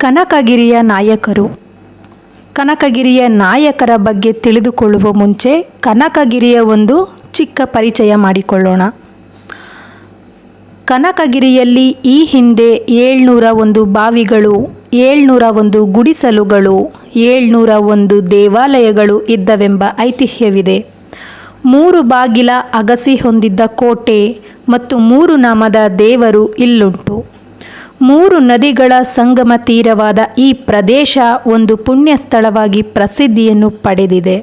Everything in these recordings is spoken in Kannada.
ಕನಕಗಿರಿಯ ನಾಯಕರು. ಕನಕಗಿರಿಯ ನಾಯಕರ ಬಗ್ಗೆ ತಿಳಿದುಕೊಳ್ಳುವ ಮುಂಚೆ ಕನಕಗಿರಿಯ ಒಂದು ಚಿಕ್ಕ ಪರಿಚಯ ಮಾಡಿಕೊಳ್ಳೋಣ. ಕನಕಗಿರಿಯಲ್ಲಿ ಈ ಹಿಂದೆ 701 ಬಾವಿಗಳು, 701 ಗುಡಿಸಲುಗಳು, 701 ದೇವಾಲಯಗಳು ಇದ್ದವೆಂಬ ಐತಿಹ್ಯವಿದೆ. 3 ಬಾಗಿಲ ಅಗಸಿ ಹೊಂದಿದ್ದ ಕೋಟೆ ಮತ್ತು 3 ನಾಮದ ದೇವರು ಇಲ್ಲುಂಟು. 3 ನದಿಗಳ ಸಂಗಮ ತೀರವಾದ ಈ ಪ್ರದೇಶ ಒಂದು ಪುಣ್ಯ ಸ್ಥಳವಾಗಿ ಪ್ರಸಿದ್ಧಿಯನ್ನು ಪಡೆದಿದೆ.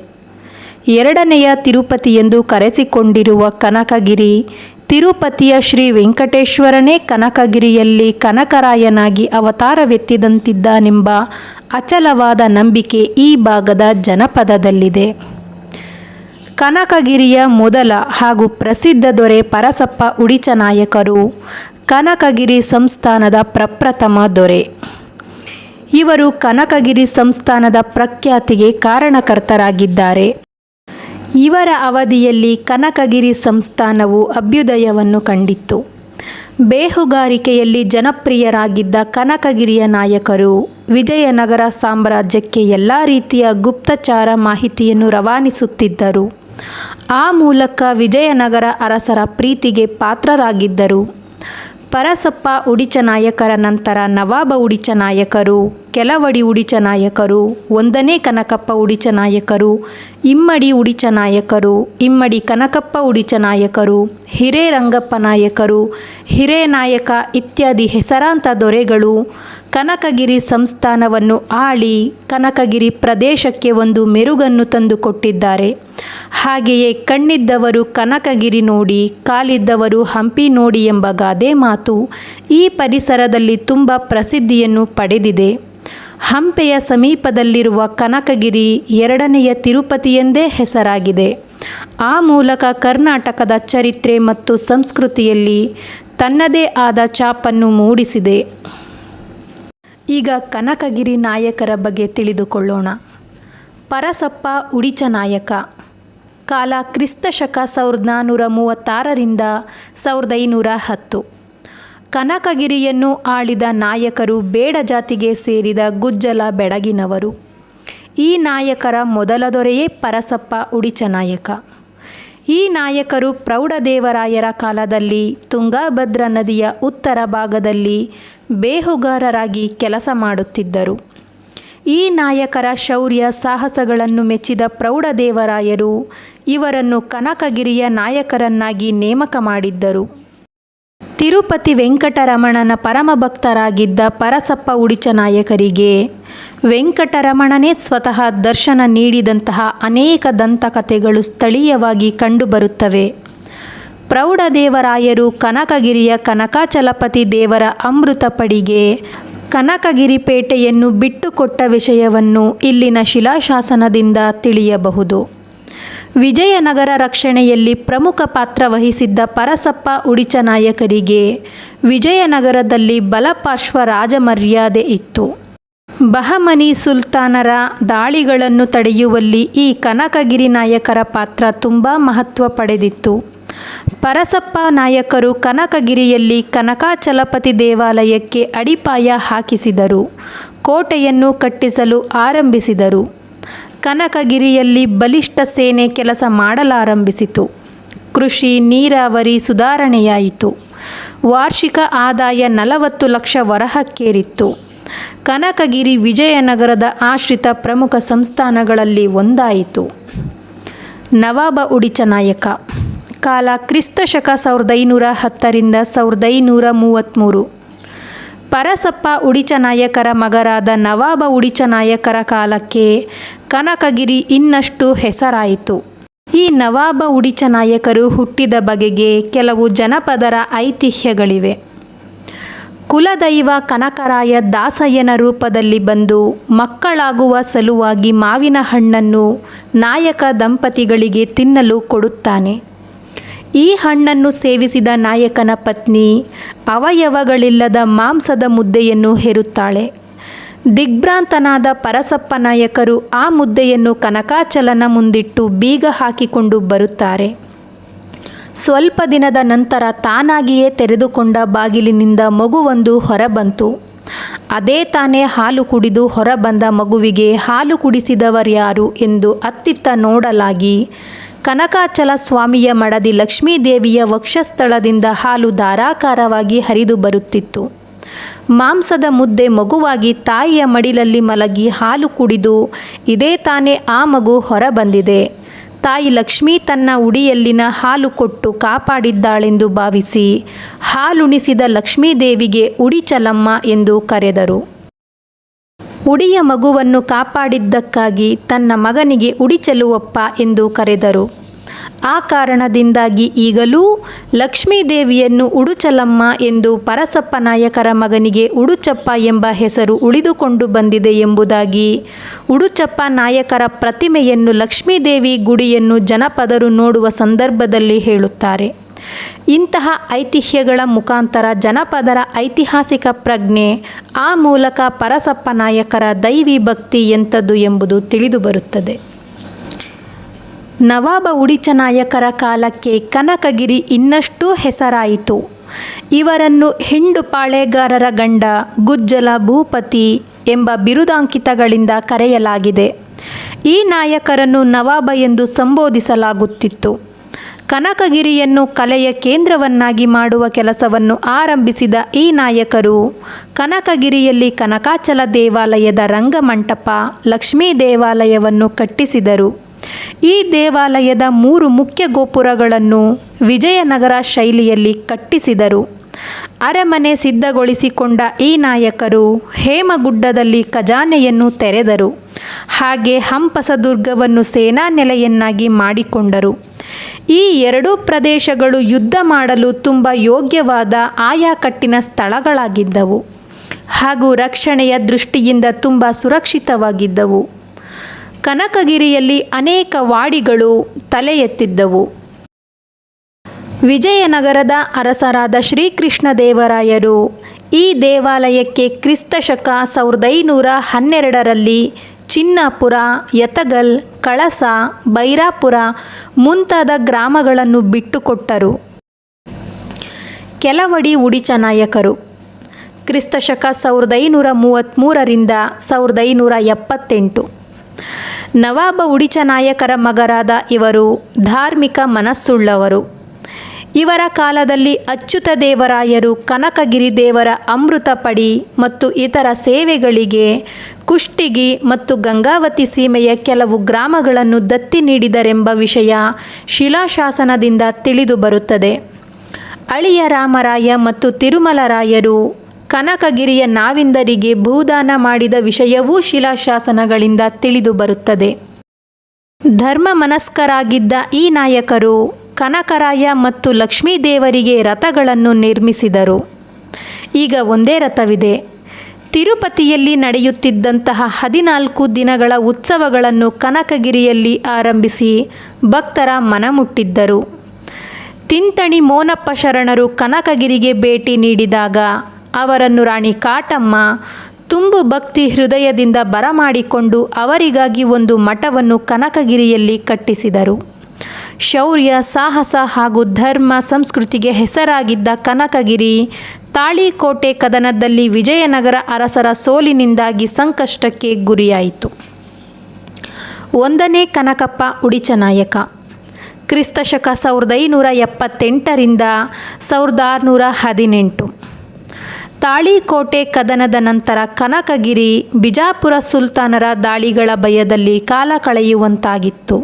2ನೆಯ ತಿರುಪತಿ ಎಂದು ಕರೆಸಿಕೊಂಡಿರುವ ಕನಕಗಿರಿ, ತಿರುಪತಿಯ ಶ್ರೀ ವೆಂಕಟೇಶ್ವರನೇ ಕನಕಗಿರಿಯಲ್ಲಿ ಕನಕರಾಯನಾಗಿ ಅವತಾರವೆತ್ತಿದಂತಿದ್ದಾನೆಂಬ ಅಚಲವಾದ ನಂಬಿಕೆ ಈ ಭಾಗದ ಜನಪದದಲ್ಲಿದೆ. ಕನಕಗಿರಿಯ ಮೊದಲ ಹಾಗೂ ಪ್ರಸಿದ್ಧ ದೊರೆ ಪರಸಪ್ಪ ಉಡಿಚನಾಯಕರು ಕನಕಗಿರಿ ಸಂಸ್ಥಾನದ ಪ್ರಪ್ರಥಮ ದೊರೆ. ಇವರು ಕನಕಗಿರಿ ಸಂಸ್ಥಾನದ ಪ್ರಖ್ಯಾತಿಗೆ ಕಾರಣಕರ್ತರಾಗಿದ್ದಾರೆ. ಇವರ ಅವಧಿಯಲ್ಲಿ ಕನಕಗಿರಿ ಸಂಸ್ಥಾನವು ಅಭ್ಯುದಯವನ್ನು ಕಂಡಿತ್ತು. ಬೇಹುಗಾರಿಕೆಯಲ್ಲಿ ಜನಪ್ರಿಯರಾಗಿದ್ದ ಕನಕಗಿರಿಯ ನಾಯಕರು ವಿಜಯನಗರ ಸಾಮ್ರಾಜ್ಯಕ್ಕೆ ಎಲ್ಲ ರೀತಿಯ ಗುಪ್ತಚಾರ ಮಾಹಿತಿಯನ್ನು ರವಾನಿಸುತ್ತಿದ್ದರು. ಆ ಮೂಲಕ ವಿಜಯನಗರ ಅರಸರ ಪ್ರೀತಿಗೆ ಪಾತ್ರರಾಗಿದ್ದರು. ಪರಸಪ್ಪ ಉಡಿಚನಾಯಕರ ನಂತರ ನವಾಬ ಉಡಿಚನಾಯಕರು, ಕೆಲವಡಿ ಉಡಿಚನಾಯಕರು, 1ನೇ ಕನಕಪ್ಪ ಉಡಿಚನಾಯಕರು, ಇಮ್ಮಡಿ ಉಡಿಚನಾಯಕರು, ಇಮ್ಮಡಿ ಕನಕಪ್ಪ ಉಡಿಚನಾಯಕರು, ಹಿರೇರಂಗಪ್ಪ ನಾಯಕರು, ಹಿರೇನಾಯಕ ಇತ್ಯಾದಿ ಹೆಸರಾಂತ ದೊರೆಗಳು ಕನಕಗಿರಿ ಸಂಸ್ಥಾನವನ್ನು ಆಳಿ ಕನಕಗಿರಿ ಪ್ರದೇಶಕ್ಕೆ ಒಂದು ಮೆರುಗನ್ನು ತಂದುಕೊಟ್ಟಿದ್ದಾರೆ. ಹಾಗೆಯೇ ಕಣ್ಣಿದ್ದವರು ಕನಕಗಿರಿ ನೋಡಿ, ಕಾಲಿದ್ದವರು ಹಂಪಿ ನೋಡಿ ಎಂಬ ಗಾದೆ ಮಾತು ಈ ಪರಿಸರದಲ್ಲಿ ತುಂಬ ಪ್ರಸಿದ್ಧಿಯನ್ನು ಪಡೆದಿದೆ. ಹಂಪೆಯ ಸಮೀಪದಲ್ಲಿರುವ ಕನಕಗಿರಿ 2ನೆಯ ತಿರುಪತಿ ಎಂದೇ ಹೆಸರಾಗಿದೆ. ಆ ಮೂಲಕ ಕರ್ನಾಟಕದ ಚರಿತ್ರೆ ಮತ್ತು ಸಂಸ್ಕೃತಿಯಲ್ಲಿ ತನ್ನದೇ ಆದ ಛಾಪನ್ನು ಮೂಡಿಸಿದೆ. ಈಗ ಕನಕಗಿರಿ ನಾಯಕರ ಬಗ್ಗೆ ತಿಳಿದುಕೊಳ್ಳೋಣ. ಪರಸಪ್ಪ ಉಡಿಚನಾಯಕ. ಕಾಲ ಕ್ರಿಸ್ತಶಕ 1436ರಿಂದ 1510. ಕನಕಗಿರಿಯನ್ನು ಆಳಿದ ನಾಯಕರು ಬೇಡ ಜಾತಿಗೆ ಸೇರಿದ ಗುಜ್ಜಲ ಬೆಡಗಿನವರು. ಈ ನಾಯಕರ ಮೊದಲ ದೊರೆಯೇ ಪರಸಪ್ಪ ಉಡಿಚನಾಯಕ. ಈ ನಾಯಕರು ಪ್ರೌಢದೇವರಾಯರ ಕಾಲದಲ್ಲಿ ತುಂಗಭದ್ರಾ ನದಿಯ ಉತ್ತರ ಭಾಗದಲ್ಲಿ ಬೇಹುಗಾರರಾಗಿ ಕೆಲಸ ಮಾಡುತ್ತಿದ್ದರು. ಈ ನಾಯಕರ ಶೌರ್ಯ ಸಾಹಸಗಳನ್ನು ಮೆಚ್ಚಿದ ಪ್ರೌಢದೇವರಾಯರು ಇವರನ್ನು ಕನಕಗಿರಿಯ ನಾಯಕರನ್ನಾಗಿ ನೇಮಕ ಮಾಡಿದ್ದರು. ತಿರುಪತಿ ವೆಂಕಟರಮಣನ ಪರಮಭಕ್ತರಾಗಿದ್ದ ಪರಸಪ್ಪ ಉಡಿಚನಾಯಕರಿಗೆ ವೆಂಕಟರಮಣನೇ ಸ್ವತಃ ದರ್ಶನ ನೀಡಿದಂತಹ ಅನೇಕ ದಂತಕಥೆಗಳು ಸ್ಥಳೀಯವಾಗಿ ಕಂಡುಬರುತ್ತವೆ. ಪ್ರೌಢದೇವರಾಯರು ಕನಕಗಿರಿಯ ಕನಕಾಚಲಪತಿ ದೇವರ ಅಮೃತಪಡಿಗೆ ಕನಕಗಿರಿ ಪೇಟೆಯನ್ನು ಬಿಟ್ಟುಕೊಟ್ಟ ವಿಷಯವನ್ನು ಇಲ್ಲಿನ ಶಿಲಾಶಾಸನದಿಂದ ತಿಳಿಯಬಹುದು. ವಿಜಯನಗರ ರಕ್ಷಣೆಯಲ್ಲಿ ಪ್ರಮುಖ ಪಾತ್ರ ವಹಿಸಿದ್ದ ಪರಸಪ್ಪ ಉಡಿಚನಾಯಕರಿಗೆ ವಿಜಯನಗರದಲ್ಲಿ ಬಲಪಾರ್ಶ್ವ ರಾಜಮರ್ಯಾದೆ ಇತ್ತು. ಬಹಮನಿ ಸುಲ್ತಾನರ ದಾಳಿಗಳನ್ನು ತಡೆಯುವಲ್ಲಿ ಈ ಕನಕಗಿರಿ ನಾಯಕರ ಪಾತ್ರ ತುಂಬ ಮಹತ್ವ ಪಡೆದಿತ್ತು. ಪರಸಪ್ಪ ನಾಯಕರು ಕನಕಗಿರಿಯಲ್ಲಿ ಕನಕಾಚಲಪತಿ ದೇವಾಲಯಕ್ಕೆ ಅಡಿಪಾಯ ಹಾಕಿಸಿದರು. ಕೋಟೆಯನ್ನು ಕಟ್ಟಿಸಲು ಆರಂಭಿಸಿದರು. ಕನಕಗಿರಿಯಲ್ಲಿ ಬಲಿಷ್ಠ ಸೇನೆ ಕೆಲಸ ಮಾಡಲಾರಂಭಿಸಿತು. ಕೃಷಿ, ನೀರಾವರಿ ಸುಧಾರಣೆಯಾಯಿತು. ವಾರ್ಷಿಕ ಆದಾಯ 40 ಲಕ್ಷ ವರಹಕ್ಕೇರಿತ್ತು. ಕನಕಗಿರಿ ವಿಜಯನಗರದ ಆಶ್ರಿತ ಪ್ರಮುಖ ಸಂಸ್ಥಾನಗಳಲ್ಲಿ ಒಂದಾಯಿತು. ನವಾಬ ಉಡಿಚನಾಯಕ. ಕಾಲ ಕ್ರಿಸ್ತಶಕ 1510ರಿಂದ 1533. ಪರಸಪ್ಪ ಉಡಿಚನಾಯಕರ ಮಗರಾದ ನವಾಬ ಉಡಿಚನಾಯಕರ ಕಾಲಕ್ಕೆ ಕನಕಗಿರಿ ಇನ್ನಷ್ಟು ಹೆಸರಾಯಿತು. ಈ ನವಾಬ ಉಡಿಚನಾಯಕರು ಹುಟ್ಟಿದ ಬಗೆಗೆ ಕೆಲವು ಜನಪದರ ಐತಿಹ್ಯಗಳಿವೆ. ಕುಲದೈವ ಕನಕರಾಯ ದಾಸಯ್ಯನ ರೂಪದಲ್ಲಿ ಬಂದು ಮಕ್ಕಳಾಗುವ ಸಲುವಾಗಿ ಮಾವಿನ ಹಣ್ಣನ್ನು ನಾಯಕ ದಂಪತಿಗಳಿಗೆ ತಿನ್ನಲು ಕೊಡುತ್ತಾನೆ. ಈ ಹಣ್ಣನ್ನು ಸೇವಿಸಿದ ನಾಯಕನ ಪತ್ನಿ ಅವಯವಗಳಿಲ್ಲದ ಮಾಂಸದ ಮುದ್ದೆಯನ್ನು ಹೆರುತ್ತಾಳೆ. ದಿಗ್ಭ್ರಾಂತನಾದ ಪರಸಪ್ಪ ನಾಯಕರು ಆ ಮುದ್ದೆಯನ್ನು ಕನಕಾಚಲನ ಮುಂದಿಟ್ಟು ಬೀಗ ಹಾಕಿಕೊಂಡು ಬರುತ್ತಾರೆ. ಸ್ವಲ್ಪ ದಿನದ ನಂತರ ತಾನಾಗಿಯೇ ತೆರೆದುಕೊಂಡ ಬಾಗಿಲಿನಿಂದ ಮಗುವೊಂದು ಹೊರಬಂತು. ಅದೇ ತಾನೇ ಹಾಲು ಕುಡಿದು ಹೊರಬಂದ ಮಗುವಿಗೆ ಹಾಲು ಕುಡಿಸಿದವರ್ಯಾರು ಎಂದು ಅತ್ತಿತ್ತ ನೋಡಲಾಗಿ ಕನಕಾಚಲ ಸ್ವಾಮಿಯ ಮಡದಿ ಲಕ್ಷ್ಮೀದೇವಿಯ ವಕ್ಷಸ್ಥಳದಿಂದ ಹಾಲು ಧಾರಾಕಾರವಾಗಿ ಹರಿದು ಬರುತ್ತಿತ್ತು. ಮಾಂಸದ ಮುದ್ದೆ ಮಗುವಾಗಿ ತಾಯಿಯ ಮಡಿಲಲ್ಲಿ ಮಲಗಿ ಹಾಲು ಕುಡಿದು ಇದೇ ತಾನೇ ಆ ಮಗು ಹೊರಬಂದಿದೆ. ತಾಯಿ ಲಕ್ಷ್ಮೀ ತನ್ನ ಉಡಿಯಲ್ಲಿನ ಹಾಲು ಕೊಟ್ಟು ಕಾಪಾಡಿದ್ದಾಳೆಂದು ಭಾವಿಸಿ ಹಾಲುಣಿಸಿದ ಲಕ್ಷ್ಮೀದೇವಿಗೆ ಉಡಿಚಲಮ್ಮ ಎಂದು ಕರೆದರು. ಉಡಿಯ ಮಗುವನ್ನು ಕಾಪಾಡಿದ್ದಕ್ಕಾಗಿ ತನ್ನ ಮಗನಿಗೆ ಉಡಿಚಲುವಪ್ಪ ಎಂದು ಕರೆದರು. ಆ ಕಾರಣದಿಂದಾಗಿ ಈಗಲೂ ಲಕ್ಷ್ಮೀದೇವಿಯನ್ನು ಉಡುಚಲಮ್ಮ ಎಂದು ಪರಸಪ್ಪ ನಾಯಕರ ಮಗನಿಗೆ ಉಡುಚಪ್ಪ ಎಂಬ ಹೆಸರು ಉಳಿದುಕೊಂಡು ಬಂದಿದೆ ಎಂಬುದಾಗಿ ಉಡುಚಪ್ಪ ನಾಯಕರ ಪ್ರತಿಮೆಯನ್ನು ಲಕ್ಷ್ಮೀದೇವಿ ಗುಡಿಯನ್ನು ಜನಪದರು ನೋಡುವ ಸಂದರ್ಭದಲ್ಲಿ ಹೇಳುತ್ತಾರೆ. ಇಂತಹ ಐತಿಹ್ಯಗಳ ಮುಖಾಂತರ ಜನಪದರ ಐತಿಹಾಸಿಕ ಪ್ರಜ್ಞೆ, ಆ ಮೂಲಕ ಪರಸಪ್ಪ ನಾಯಕರ ದೈವಿ ಭಕ್ತಿ ಎಂಥದ್ದು ಎಂಬುದು ತಿಳಿದುಬರುತ್ತದೆ. ನವಾಬ ಉಡಿಚನಾಯಕರ ಕಾಲಕ್ಕೆ ಕನಕಗಿರಿ ಇನ್ನಷ್ಟು ಹೆಸರಾಯಿತು. ಇವರನ್ನು ಹಿಂಡು ಪಾಳೆಗಾರರ ಗಂಡ, ಗುಜ್ಜಲ ಭೂಪತಿ ಎಂಬ ಬಿರುದಾಂಕಿತಗಳಿಂದ ಕರೆಯಲಾಗಿದೆ. ಈ ನಾಯಕರನ್ನು ನವಾಬ ಎಂದು ಸಂಬೋಧಿಸಲಾಗುತ್ತಿತ್ತು. ಕನಕಗಿರಿಯನ್ನು ಕಲೆಯ ಕೇಂದ್ರವನ್ನಾಗಿ ಮಾಡುವ ಕೆಲಸವನ್ನು ಆರಂಭಿಸಿದ ಈ ನಾಯಕರು ಕನಕಗಿರಿಯಲ್ಲಿ ಕನಕಾಚಲ ದೇವಾಲಯದ ರಂಗಮಂಟಪ, ಲಕ್ಷ್ಮೀ ದೇವಾಲಯವನ್ನು ಕಟ್ಟಿಸಿದರು. ಈ ದೇವಾಲಯದ 3 ಮುಖ್ಯ ಗೋಪುರಗಳನ್ನು ವಿಜಯನಗರ ಶೈಲಿಯಲ್ಲಿ ಕಟ್ಟಿಸಿದರು. ಅರಮನೆ ಸಿದ್ಧಗೊಳಿಸಿಕೊಂಡ ಈ ನಾಯಕರು ಹೇಮಗುಡ್ಡದಲ್ಲಿ ಖಜಾನೆಯನ್ನು ತೆರೆದರು. ಹಾಗೆ ಹಂಪಸದುರ್ಗವನ್ನು ಸೇನಾ ನೆಲೆಯನ್ನಾಗಿ ಮಾಡಿಕೊಂಡರು. ಈ 2 ಪ್ರದೇಶಗಳು ಯುದ್ಧ ಮಾಡಲು ತುಂಬ ಯೋಗ್ಯವಾದ ಆಯಾಕಟ್ಟಿನ ಸ್ಥಳಗಳಾಗಿದ್ದವು ಹಾಗೂ ರಕ್ಷಣೆಯ ದೃಷ್ಟಿಯಿಂದ ತುಂಬ ಸುರಕ್ಷಿತವಾಗಿದ್ದವು. ಕನಕಗಿರಿಯಲ್ಲಿ ಅನೇಕ ವಾಡಿಗಳು ತಲೆ ಎತ್ತಿದ್ದವು. ವಿಜಯನಗರದ ಅರಸರಾದ ಶ್ರೀಕೃಷ್ಣದೇವರಾಯರು ಈ ದೇವಾಲಯಕ್ಕೆ ಕ್ರಿಸ್ತಶಕ 1512ರಲ್ಲಿ ಚಿನ್ನಾಪುರ, ಯತಗಲ್, ಕಳಸ, ಬೈರಾಪುರ ಮುಂತಾದ ಗ್ರಾಮಗಳನ್ನು ಬಿಟ್ಟುಕೊಟ್ಟರು. ಕೆಲವಡಿ ಉಡಿಚನಾಯಕರು ಕ್ರಿಸ್ತಶಕ 1533ರಿಂದ 1578. ನವಾಬ ಉಡಿಚನಾಯಕರ ಮಗರಾದ ಇವರು ಧಾರ್ಮಿಕ ಮನಸ್ಸುಳ್ಳವರು. ಇವರ ಕಾಲದಲ್ಲಿ ಅಚ್ಯುತ ದೇವರಾಯರು ಕನಕಗಿರಿ ದೇವರ ಅಮೃತ ಪಡಿ ಮತ್ತು ಇತರ ಸೇವೆಗಳಿಗೆ ಕುಷ್ಟಗಿ ಮತ್ತು ಗಂಗಾವತಿ ಸೀಮೆಯ ಕೆಲವು ಗ್ರಾಮಗಳನ್ನು ದತ್ತಿ ನೀಡಿದರೆಂಬ ವಿಷಯ ಶಿಲಾಶಾಸನದಿಂದ ತಿಳಿದು ಬರುತ್ತದೆ. ಅಳಿಯ ರಾಮರಾಯ ಮತ್ತು ತಿರುಮಲರಾಯರು ಕನಕಗಿರಿಯ ನಾವಿಂದರಿಗೆ ಭೂದಾನ ಮಾಡಿದ ವಿಷಯವೂ ಶಿಲಾಶಾಸನಗಳಿಂದ ತಿಳಿದು ಬರುತ್ತದೆ. ಧರ್ಮ ಮನಸ್ಕರಾಗಿದ್ದ ಈ ನಾಯಕರು ಕನಕರಾಯ ಮತ್ತು ಲಕ್ಷ್ಮೀದೇವರಿಗೆ ರಥಗಳನ್ನು ನಿರ್ಮಿಸಿದರು. ಈಗ ಒಂದೇ ರಥವಿದೆ. ತಿರುಪತಿಯಲ್ಲಿ ನಡೆಯುತ್ತಿದ್ದಂತಹ 14 ದಿನಗಳ ಉತ್ಸವಗಳನ್ನು ಕನಕಗಿರಿಯಲ್ಲಿ ಆರಂಭಿಸಿ ಭಕ್ತರ ಮನಮುಟ್ಟಿದ್ದರು. ತಿಂತಣಿ ಮೋನಪ್ಪ ಶರಣರು ಕನಕಗಿರಿಗೆ ಭೇಟಿ ನೀಡಿದಾಗ ಅವರನ್ನು ರಾಣಿ ಕಾಟಮ್ಮ ತುಂಬು ಭಕ್ತಿ ಹೃದಯದಿಂದ ಬರಮಾಡಿಕೊಂಡು ಅವರಿಗಾಗಿ ಒಂದು ಮಠವನ್ನು ಕನಕಗಿರಿಯಲ್ಲಿ ಕಟ್ಟಿಸಿದರು. ಶೌರ್ಯ, ಸಾಹಸ ಹಾಗೂ ಧರ್ಮ ಸಂಸ್ಕೃತಿಗೆ ಹೆಸರಾಗಿದ್ದ ಕನಕಗಿರಿ ತಾಳಿಕೋಟೆ ಕದನದಲ್ಲಿ ವಿಜಯನಗರ ಅರಸರ ಸೋಲಿನಿಂದಾಗಿ ಸಂಕಷ್ಟಕ್ಕೆ ಗುರಿಯಾಯಿತು. 1ನೇ ಕನಕಪ್ಪ ಉಡಿಚನಾಯಕ ಕ್ರಿಸ್ತಶಕ 1578ರಿಂದ 1618. ತಾಳಿಕೋಟೆ ಕದನದ ನಂತರ ಕನಕಗಿರಿ ಬಿಜಾಪುರ ಸುಲ್ತಾನರ ದಾಳಿಗಳ ಭಯದಲ್ಲಿ ಕಾಲ ಕಳೆಯುವಂತಾಗಿತ್ತು.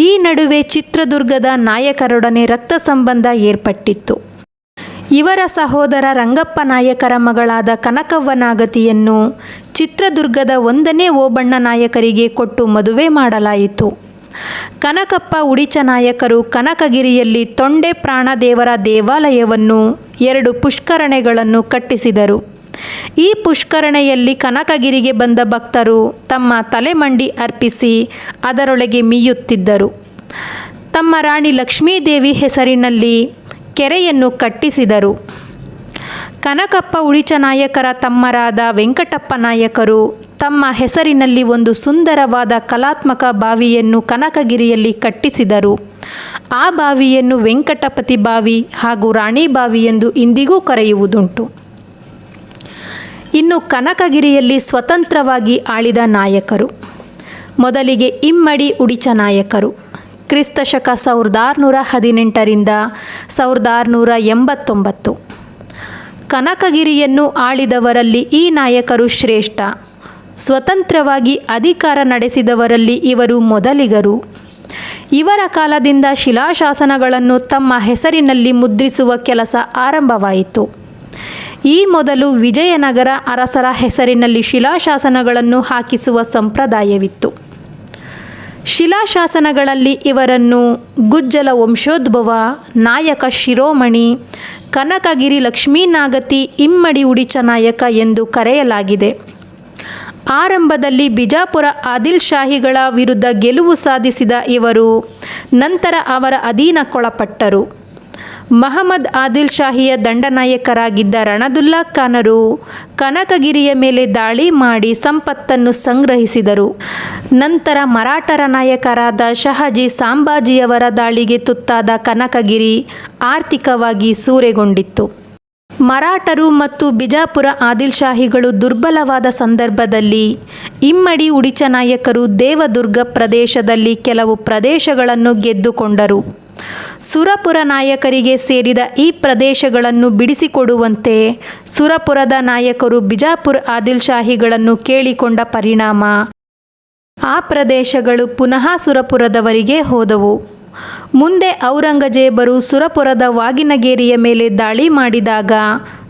ಈ ನಡುವೆ ಚಿತ್ರದುರ್ಗದ ನಾಯಕರೊಡನೆ ರಕ್ತ ಸಂಬಂಧ ಏರ್ಪಟ್ಟಿತ್ತು. ಇವರ ಸಹೋದರ ರಂಗಪ್ಪ ನಾಯಕರ ಮಗಳಾದ ಕನಕವ್ವನಾಗತಿಯನ್ನು ಚಿತ್ರದುರ್ಗದ 1ನೇ ಓಬಣ್ಣ ನಾಯಕರಿಗೆ ಕೊಟ್ಟು ಮದುವೆ ಮಾಡಲಾಯಿತು. ಕನಕಪ್ಪ ಉಡಿಚನಾಯಕರು ಕನಕಗಿರಿಯಲ್ಲಿ ತೊಂಡೆ ಪ್ರಾಣದೇವರ ದೇವಾಲಯವನ್ನು 2 ಪುಷ್ಕರಣೆಗಳನ್ನು ಕಟ್ಟಿಸಿದರು. ಈ ಪುಷ್ಕರಣೆಯಲ್ಲಿ ಕನಕಗಿರಿಗೆ ಬಂದ ಭಕ್ತರು ತಮ್ಮ ತಲೆಮಂಡಿ ಅರ್ಪಿಸಿ ಅದರೊಳಗೆ ಮೀಯುತ್ತಿದ್ದರು. ತಮ್ಮ ರಾಣಿ ಲಕ್ಷ್ಮೀದೇವಿ ಹೆಸರಿನಲ್ಲಿ ಕೆರೆಯನ್ನು ಕಟ್ಟಿಸಿದರು. ಕನಕಪ್ಪ ಉಡಿಚನಾಯಕರ ತಮ್ಮರಾದ ವೆಂಕಟಪ್ಪ ನಾಯಕರು ತಮ್ಮ ಹೆಸರಿನಲ್ಲಿ ಒಂದು ಸುಂದರವಾದ ಕಲಾತ್ಮಕ ಬಾವಿಯನ್ನು ಕನಕಗಿರಿಯಲ್ಲಿ ಕಟ್ಟಿಸಿದರು. ಆ ಬಾವಿಯನ್ನು ವೆಂಕಟಪತಿ ಬಾವಿ ಹಾಗೂ ರಾಣಿ ಬಾವಿ ಎಂದು ಇಂದಿಗೂ ಕರೆಯುವುದುಂಟು. ಇನ್ನು ಕನಕಗಿರಿಯಲ್ಲಿ ಸ್ವತಂತ್ರವಾಗಿ ಆಳಿದ ನಾಯಕರು. ಮೊದಲಿಗೆ ಇಮ್ಮಡಿ ಉಡಿಚ ನಾಯಕರು. ಕ್ರಿಸ್ತಶಕ 1618ರಿಂದ 1689. ಕನಕಗಿರಿಯನ್ನು ಆಳಿದವರಲ್ಲಿ ಈ ನಾಯಕರು ಶ್ರೇಷ್ಠ. ಸ್ವತಂತ್ರವಾಗಿ ಅಧಿಕಾರ ನಡೆಸಿದವರಲ್ಲಿ ಇವರು ಮೊದಲಿಗರು. ಇವರ ಕಾಲದಿಂದ ಶಿಲಾಶಾಸನಗಳನ್ನು ತಮ್ಮ ಹೆಸರಿನಲ್ಲಿ ಮುದ್ರಿಸುವ ಕೆಲಸ ಆರಂಭವಾಯಿತು. ಈ ಮೊದಲು ವಿಜಯನಗರ ಅರಸರ ಹೆಸರಿನಲ್ಲಿ ಶಿಲಾಶಾಸನಗಳನ್ನು ಹಾಕಿಸುವ ಸಂಪ್ರದಾಯವಿತ್ತು. ಶಿಲಾಶಾಸನಗಳಲ್ಲಿ ಇವರನ್ನು ಗುಜ್ಜಲ ವಂಶೋದ್ಭವ, ನಾಯಕ ಶಿರೋಮಣಿ, ಕನಕಗಿರಿ ಲಕ್ಷ್ಮೀನಾಗತಿ, ಇಮ್ಮಡಿ ಉಡಿಚ ನಾಯಕ ಎಂದು ಕರೆಯಲಾಗಿದೆ. ಆರಂಭದಲ್ಲಿ ಬಿಜಾಪುರ ಆದಿಲ್ ಶಾಹಿಗಳ ವಿರುದ್ಧ ಗೆಲುವು ಸಾಧಿಸಿದ ಇವರು ನಂತರ ಅವರ ಅಧೀನಕ್ಕೊಳಪಟ್ಟರು. ಮಹಮ್ಮದ್ ಆದಿಲ್ ಶಾಹಿಯ ದಂಡನಾಯಕರಾಗಿದ್ದ ರಣದುಲ್ಲಾ ಖಾನರು ಕನಕಗಿರಿಯ ಮೇಲೆ ದಾಳಿ ಮಾಡಿ ಸಂಪತ್ತನ್ನು ಸಂಗ್ರಹಿಸಿದರು. ನಂತರ ಮರಾಠರ ನಾಯಕರಾದ ಶಹಾಜಿ ಸಾಂಬಾಜಿಯವರ ದಾಳಿಗೆ ತುತ್ತಾದ ಕನಕಗಿರಿ ಆರ್ಥಿಕವಾಗಿ ಸೂರೆಗೊಂಡಿತ್ತು. ಮರಾಠರು ಮತ್ತು ಬಿಜಾಪುರ ಆದಿಲ್ ಶಾಹಿಗಳು ದುರ್ಬಲವಾದ ಸಂದರ್ಭದಲ್ಲಿ ಇಮ್ಮಡಿ ಉಡಿಚ ನಾಯಕರು ದೇವದುರ್ಗ ಪ್ರದೇಶದಲ್ಲಿ ಕೆಲವು ಪ್ರದೇಶಗಳನ್ನು ಗೆದ್ದುಕೊಂಡರು. ಸುರಪುರ ನಾಯಕರಿಗೆ ಸೇರಿದ ಈ ಪ್ರದೇಶಗಳನ್ನು ಬಿಡಿಸಿಕೊಡುವಂತೆ ಸುರಪುರದ ನಾಯಕರು ಬಿಜಾಪುರ ಆದಿಲ್ ಶಾಹಿಗಳನ್ನು ಕೇಳಿಕೊಂಡ ಪರಿಣಾಮ ಆ ಪ್ರದೇಶಗಳು ಪುನಃ ಸುರಪುರದವರಿಗೆ ಹೋದವು. ಮುಂದೆ ಔರಂಗಜೇಬರು ಸುರಪುರದ ವಾಗಿನಗೇರಿಯ ಮೇಲೆ ದಾಳಿ ಮಾಡಿದಾಗ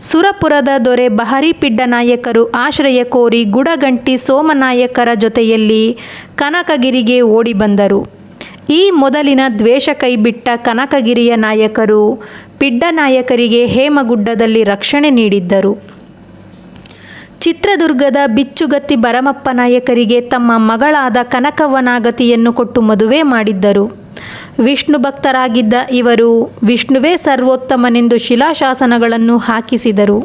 ಸುರಪುರದ ದೊರೆ ಬಹರಿಪಿಡ್ಡ ನಾಯಕರು ಆಶ್ರಯ ಕೋರಿ ಗುಡಗಂಟಿ ಸೋಮನಾಯಕರ ಜೊತೆಯಲ್ಲಿ ಕನಕಗಿರಿಗೆ ಓಡಿ ಬಂದರು. ಈ ಮೊದಲಿನ ದ್ವೇಷ ಕೈಬಿಟ್ಟ ಕನಕಗಿರಿಯ ನಾಯಕರು ಪಿಡ್ಡ ನಾಯಕರಿಗೆ ಹೇಮಗುಡ್ಡದಲ್ಲಿ ರಕ್ಷಣೆ ನೀಡಿದ್ದರು. ಚಿತ್ರದುರ್ಗದ ಬಿಚ್ಚುಗತ್ತಿ ಭರಮಪ್ಪ ನಾಯಕರಿಗೆ ತಮ್ಮ ಮಗಳಾದ ಕನಕವ್ವನಾಗತಿಯನ್ನು ಕೊಟ್ಟು ಮದುವೆ ಮಾಡಿದ್ದರು. ವಿಷ್ಣು ಭಕ್ತರಾಗಿದ್ದ ಇವರು ವಿಷ್ಣುವೇ ಸರ್ವೋತ್ತಮನೆಂದು ಶಿಲಾಶಾಸನಗಳನ್ನು ಹಾಕಿಸಿದರು.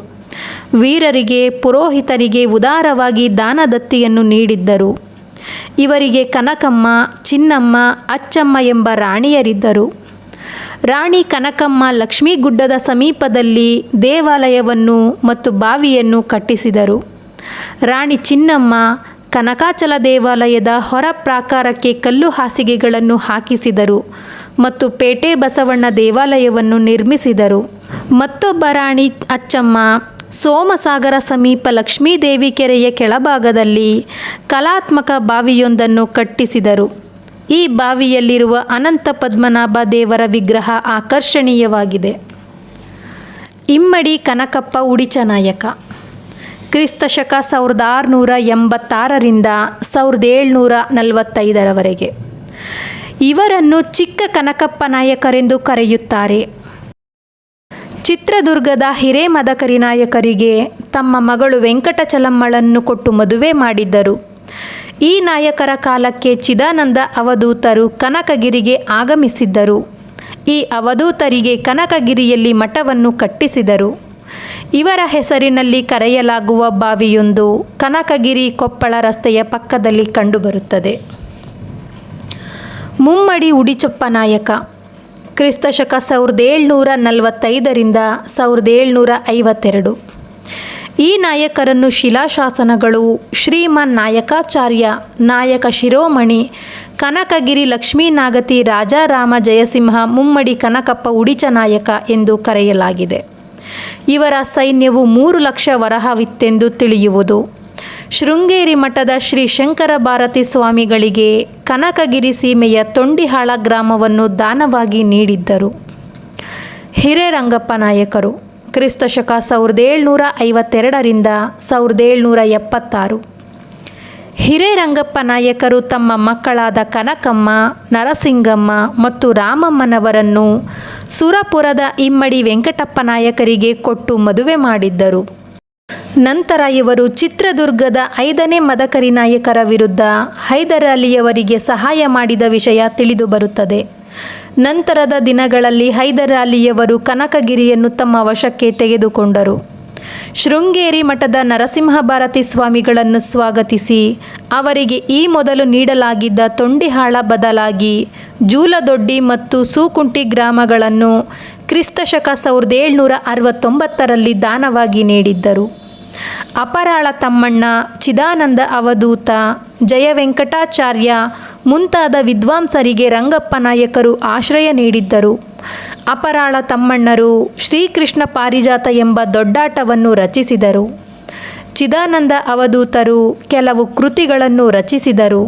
ವೀರರಿಗೆ, ಪುರೋಹಿತರಿಗೆ ಉದಾರವಾಗಿ ದಾನದತ್ತಿಯನ್ನು ನೀಡಿದ್ದರು. ಇವರಿಗೆ ಕನಕಮ್ಮ, ಚಿನ್ನಮ್ಮ, ಅಚ್ಚಮ್ಮ ಎಂಬ ರಾಣಿಯರಿದ್ದರು. ರಾಣಿ ಕನಕಮ್ಮ ಲಕ್ಷ್ಮೀಗುಡ್ಡದ ಸಮೀಪದಲ್ಲಿ ದೇವಾಲಯವನ್ನು ಮತ್ತು ಬಾವಿಯನ್ನು ಕಟ್ಟಿಸಿದರು. ರಾಣಿ ಚಿನ್ನಮ್ಮ ಕನಕಾಚಲ ದೇವಾಲಯದ ಹೊರ ಪ್ರಾಕಾರಕ್ಕೆ ಕಲ್ಲು ಹಾಸಿಗೆಗಳನ್ನು ಹಾಕಿಸಿದರು ಮತ್ತು ಪೇಟೆ ಬಸವಣ್ಣ ದೇವಾಲಯವನ್ನು ನಿರ್ಮಿಸಿದರು. ಮತ್ತೊಬ್ಬ ರಾಣಿ ಅಚ್ಚಮ್ಮ ಸೋಮಸಾಗರ ಸಮೀಪ ಲಕ್ಷ್ಮೀದೇವಿ ಕೆರೆಯ ಕೆಳಭಾಗದಲ್ಲಿ ಕಲಾತ್ಮಕ ಬಾವಿಯೊಂದನ್ನು ಕಟ್ಟಿಸಿದರು. ಈ ಬಾವಿಯಲ್ಲಿರುವ ಅನಂತ ಪದ್ಮನಾಭ ದೇವರ ವಿಗ್ರಹ ಆಕರ್ಷಣೀಯವಾಗಿದೆ. ಇಮ್ಮಡಿ ಕನಕಪ್ಪ ಉಡಿಚ ನಾಯಕ. ಕ್ರಿಸ್ತಶಕ 1686ರಿಂದ 1745ರವರೆಗೆ. ಇವರನ್ನು ಚಿಕ್ಕ ಕನಕಪ್ಪ ನಾಯಕರೆಂದು ಕರೆಯುತ್ತಾರೆ. ಚಿತ್ರದುರ್ಗದ ಹಿರೇಮದಕರಿ ನಾಯಕರಿಗೆ ತಮ್ಮ ಮಗಳು ವೆಂಕಟಚಲಮ್ಮಳನ್ನು ಕೊಟ್ಟು ಮದುವೆ ಮಾಡಿದ್ದರು. ಈ ನಾಯಕರ ಕಾಲಕ್ಕೆ ಚಿದಾನಂದ ಅವಧೂತರು ಕನಕಗಿರಿಗೆ ಆಗಮಿಸಿದ್ದರು. ಈ ಅವಧೂತರಿಗೆ ಕನಕಗಿರಿಯಲ್ಲಿ ಮಠವನ್ನು ಕಟ್ಟಿಸಿದರು. ಇವರ ಹೆಸರಿನಲ್ಲಿ ಕರೆಯಲಾಗುವ ಬಾವಿಯೊಂದು ಕನಕಗಿರಿ ಕೊಪ್ಪಳ ರಸ್ತೆಯ ಪಕ್ಕದಲ್ಲಿ ಕಂಡುಬರುತ್ತದೆ. ಮುಮ್ಮಡಿ ಉಡಿಚಪ್ಪ ನಾಯಕ. ಕ್ರಿಸ್ತಶಕ 1745ರಿಂದ 1752. ಈ ನಾಯಕರನ್ನು ಶಿಲಾಶಾಸನಗಳು ಶ್ರೀಮನ್ ನಾಯಕಾಚಾರ್ಯ, ನಾಯಕ ಶಿರೋಮಣಿ, ಕನಕಗಿರಿ ಲಕ್ಷ್ಮೀನಾಗತಿ, ರಾಜಾರಾಮ ಜಯಸಿಂಹ, ಮುಮ್ಮಡಿ ಕನಕಪ್ಪ ಉಡಿಚ ನಾಯಕ ಎಂದು ಕರೆಯಲಾಗಿದೆ. ಇವರ ಸೈನ್ಯವು 3 ಲಕ್ಷ ವರಹವಿತ್ತೆಂದು ತಿಳಿಯುವುದು. ಶೃಂಗೇರಿ ಮಠದ ಶ್ರೀ ಶಂಕರ ಭಾರತಿ ಸ್ವಾಮಿಗಳಿಗೆ ಕನಕಗಿರಿ ಸೀಮೆಯ ತೊಂಡಿಹಾಳ ಗ್ರಾಮವನ್ನು ದಾನವಾಗಿ ನೀಡಿದ್ದರು. ಹಿರೇರಂಗಪ್ಪ ನಾಯಕರು. ಕ್ರಿಸ್ತಶಕ 1752ರಿಂದ 1776. ಹಿರೇರಂಗಪ್ಪ ನಾಯಕರು ತಮ್ಮ ಮಕ್ಕಳಾದ ಕನಕಮ್ಮ, ನರಸಿಂಗಮ್ಮ ಮತ್ತು ರಾಮಮ್ಮನವರನ್ನು ಸುರಪುರದ ಇಮ್ಮಡಿ ವೆಂಕಟಪ್ಪ ನಾಯಕರಿಗೆ ಕೊಟ್ಟು ಮದುವೆ ಮಾಡಿದ್ದರು. ನಂತರ ಇವರು ಚಿತ್ರದುರ್ಗದ 5ನೇ ಮದಕರಿ ನಾಯಕರ ವಿರುದ್ಧ ಹೈದರ್ ಅಲಿಯವರಿಗೆ ಸಹಾಯ ಮಾಡಿದ ವಿಷಯ ತಿಳಿದುಬರುತ್ತದೆ. ನಂತರದ ದಿನಗಳಲ್ಲಿ ಹೈದರ್ ಅಲಿಯವರು ಕನಕಗಿರಿಯನ್ನು ತಮ್ಮ ವಶಕ್ಕೆ ತೆಗೆದುಕೊಂಡರು. ಶೃಂಗೇರಿ ಮಠದ ನರಸಿಂಹ ಭಾರತಿ ಸ್ವಾಮಿಗಳನ್ನು ಸ್ವಾಗತಿಸಿ ಅವರಿಗೆ ಈ ಮೊದಲು ನೀಡಲಾಗಿದ್ದ ತೊಂಡಿಹಾಳ ಬದಲಾಗಿ ಜೂಲದೊಡ್ಡಿ ಮತ್ತು ಸೂಕುಂಟಿ ಗ್ರಾಮಗಳನ್ನು ಕ್ರಿಸ್ತಶಕ 1769ರಲ್ಲಿ ದಾನವಾಗಿ ನೀಡಿದ್ದರು. ಅಪರಾಳ ತಮ್ಮಣ್ಣ, ಚಿದಾನಂದ ಅವಧೂತ, ಜಯ ವೆಂಕಟಾಚಾರ್ಯ ಮುಂತಾದ ವಿದ್ವಾಂಸರಿಗೆ ರಂಗಪ್ಪ ನಾಯಕರು ಆಶ್ರಯ ನೀಡಿದ್ದರು. ಅಪರಾಳ ತಮ್ಮಣ್ಣರು ಶ್ರೀಕೃಷ್ಣ ಪಾರಿಜಾತ ಎಂಬ ದೊಡ್ಡಾಟವನ್ನು ರಚಿಸಿದರು. ಚಿದಾನಂದ ಅವಧೂತರು ಕೆಲವು ಕೃತಿಗಳನ್ನು ರಚಿಸಿದರು.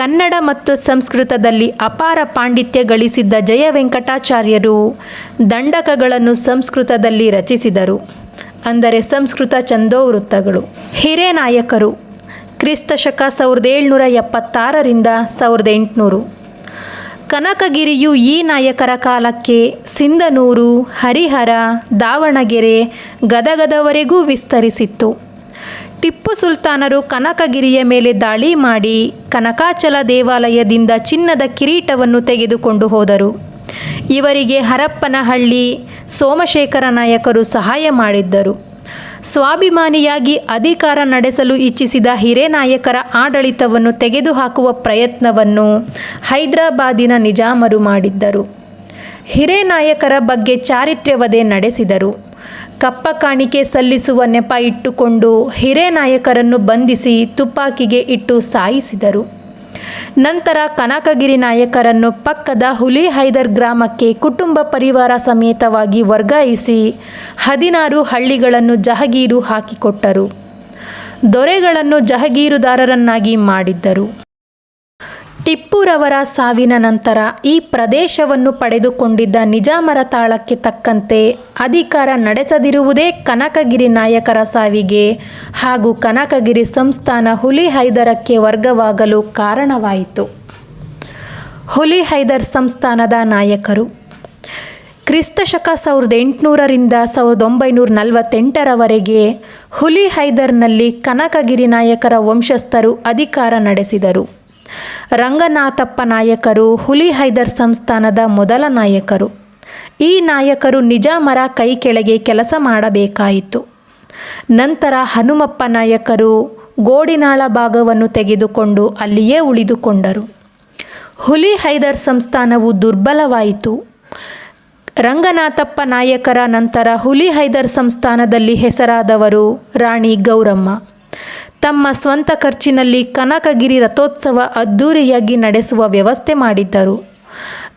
ಕನ್ನಡ ಮತ್ತು ಸಂಸ್ಕೃತದಲ್ಲಿ ಅಪಾರ ಪಾಂಡಿತ್ಯ ಗಳಿಸಿದ್ದ ಜಯ ವೆಂಕಟಾಚಾರ್ಯರು ದಂಡಕಗಳನ್ನು ಸಂಸ್ಕೃತದಲ್ಲಿ ರಚಿಸಿದರು, ಅಂದರೆ ಸಂಸ್ಕೃತ ಛಂದೋವೃತ್ತಗಳು. ಹಿರೇನಾಯಕರು ಕ್ರಿಸ್ತಶಕ 1776 1800. ಕನಕಗಿರಿಯು ಈ ನಾಯಕರ ಕಾಲಕ್ಕೆ ಸಿಂಧನೂರು, ಹರಿಹರ, ದಾವಣಗೆರೆ, ಗದಗದವರೆಗೂ ವಿಸ್ತರಿಸಿತ್ತು. ಟಿಪ್ಪು ಸುಲ್ತಾನರು ಕನಕಗಿರಿಯ ಮೇಲೆ ದಾಳಿ ಮಾಡಿ ಕನಕಾಚಲ ದೇವಾಲಯದಿಂದ ಚಿನ್ನದ ಕಿರೀಟವನ್ನು ತೆಗೆದುಕೊಂಡು ಹೋದರು. ಇವರಿಗೆ ಹರಪ್ಪನಹಳ್ಳಿ ಸೋಮಶೇಖರ ನಾಯಕರು ಸಹಾಯ ಮಾಡಿದ್ದರು. ಸ್ವಾಭಿಮಾನಿಯಾಗಿ ಅಧಿಕಾರ ನಡೆಸಲು ಇಚ್ಛಿಸಿದ ಹಿರೇನಾಯಕರ ಆಡಳಿತವನ್ನು ತೆಗೆದುಹಾಕುವ ಪ್ರಯತ್ನವನ್ನು ಹೈದರಾಬಾದಿನ ನಿಜಾಮರು ಮಾಡಿದ್ದರು. ಹಿರೇನಾಯಕರ ಬಗ್ಗೆ ಚಾರಿತ್ರ್ಯವಧೆ ನಡೆಸಿದರು. ಕಪ್ಪ ಕಾಣಿಕೆ ಸಲ್ಲಿಸುವ ನೆಪ ಇಟ್ಟುಕೊಂಡು ಹಿರೇನಾಯಕರನ್ನು ಬಂಧಿಸಿ ತುಪಾಕಿಗೆ ಇಟ್ಟು ಸಾಯಿಸಿದರು. ನಂತರ ಕನಕಗಿರಿ ನಾಯಕರನ್ನು ಪಕ್ಕದ ಹುಲಿಹೈದರ್ ಗ್ರಾಮಕ್ಕೆ ಕುಟುಂಬ ಪರಿವಾರ ಸಮೇತವಾಗಿ ವರ್ಗಾಯಿಸಿ 16 ಹಳ್ಳಿಗಳನ್ನು ಜಹಗೀರು ಹಾಕಿಕೊಟ್ಟರು. ದೊರೆಗಳನ್ನು ಜಹಗೀರುದಾರರನ್ನಾಗಿ ಮಾಡಿದ್ದರು. ಟಿಪ್ಪುರವರ ಸಾವಿನ ನಂತರ ಈ ಪ್ರದೇಶವನ್ನು ಪಡೆದುಕೊಂಡಿದ್ದ ನಿಜಾಮರ ತಾಳಕ್ಕೆ ತಕ್ಕಂತೆ ಅಧಿಕಾರ ನಡೆಸದಿರುವುದೇ ಕನಕಗಿರಿ ನಾಯಕರ ಸಾವಿಗೆ ಹಾಗೂ ಕನಕಗಿರಿ ಸಂಸ್ಥಾನ ಹುಲಿಹೈದರಕ್ಕೆ ವರ್ಗವಾಗಲು ಕಾರಣವಾಯಿತು. ಹುಲಿಹೈದರ್ ಸಂಸ್ಥಾನದ ನಾಯಕರು ಕ್ರಿಸ್ತಶಕ 1800 1948 ಹುಲಿಹೈದರ್ನಲ್ಲಿ ಕನಕಗಿರಿ ನಾಯಕರ ವಂಶಸ್ಥರು ಅಧಿಕಾರ ನಡೆಸಿದರು. ರಂಗನಾಥಪ್ಪ ನಾಯಕರು ಹುಲಿಹೈದರ್ ಸಂಸ್ಥಾನದ ಮೊದಲ ನಾಯಕರು. ಈ ನಾಯಕರು ನಿಜಾಮರ ಕೈ ಕೆಳಗೆ ಕೆಲಸ ಮಾಡಬೇಕಾಯಿತು. ನಂತರ ಹನುಮಪ್ಪ ನಾಯಕರು ಗೋಡಿನಾಳ ಭಾಗವನ್ನು ತೆಗೆದುಕೊಂಡು ಅಲ್ಲಿಯೇ ಉಳಿದುಕೊಂಡರು. ಹುಲಿಹೈದರ್ ಸಂಸ್ಥಾನವು ದುರ್ಬಲವಾಯಿತು. ರಂಗನಾಥಪ್ಪ ನಾಯಕರ ನಂತರ ಹುಲಿಹೈದರ್ ಸಂಸ್ಥಾನದಲ್ಲಿ ಹೆಸರಾದವರು ರಾಣಿ ಗೌರಮ್ಮ. ತಮ್ಮ ಸ್ವಂತ ಖರ್ಚಿನಲ್ಲಿ ಕನಕಗಿರಿ ರಥೋತ್ಸವ ಅದ್ಧೂರಿಯಾಗಿ ನಡೆಸುವ ವ್ಯವಸ್ಥೆ ಮಾಡಿದ್ದರು.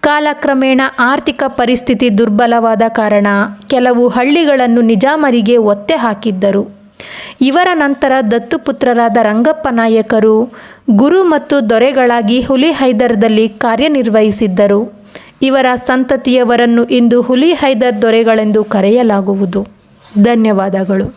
ಕಾಲಕ್ರಮೇಣ ಆರ್ಥಿಕ ಪರಿಸ್ಥಿತಿ ದುರ್ಬಲವಾದ ಕಾರಣ ಕೆಲವು ಹಳ್ಳಿಗಳನ್ನು ನಿಜಾಮರಿಗೆ ಒತ್ತೆ ಹಾಕಿದ್ದರು. ಇವರ ನಂತರ ದತ್ತುಪುತ್ರರಾದ ರಂಗಪ್ಪ ನಾಯಕರು ಗುರು ಮತ್ತು ದೊರೆಗಳಾಗಿ ಹುಲಿಹೈದರ್ದಲ್ಲಿ ಕಾರ್ಯನಿರ್ವಹಿಸಿದ್ದರು. ಇವರ ಸಂತತಿಯವರನ್ನು ಇಂದು ಹುಲಿಹೈದರ್ ದೊರೆಗಳೆಂದು ಕರೆಯಲಾಗುವುದು. ಧನ್ಯವಾದಗಳು.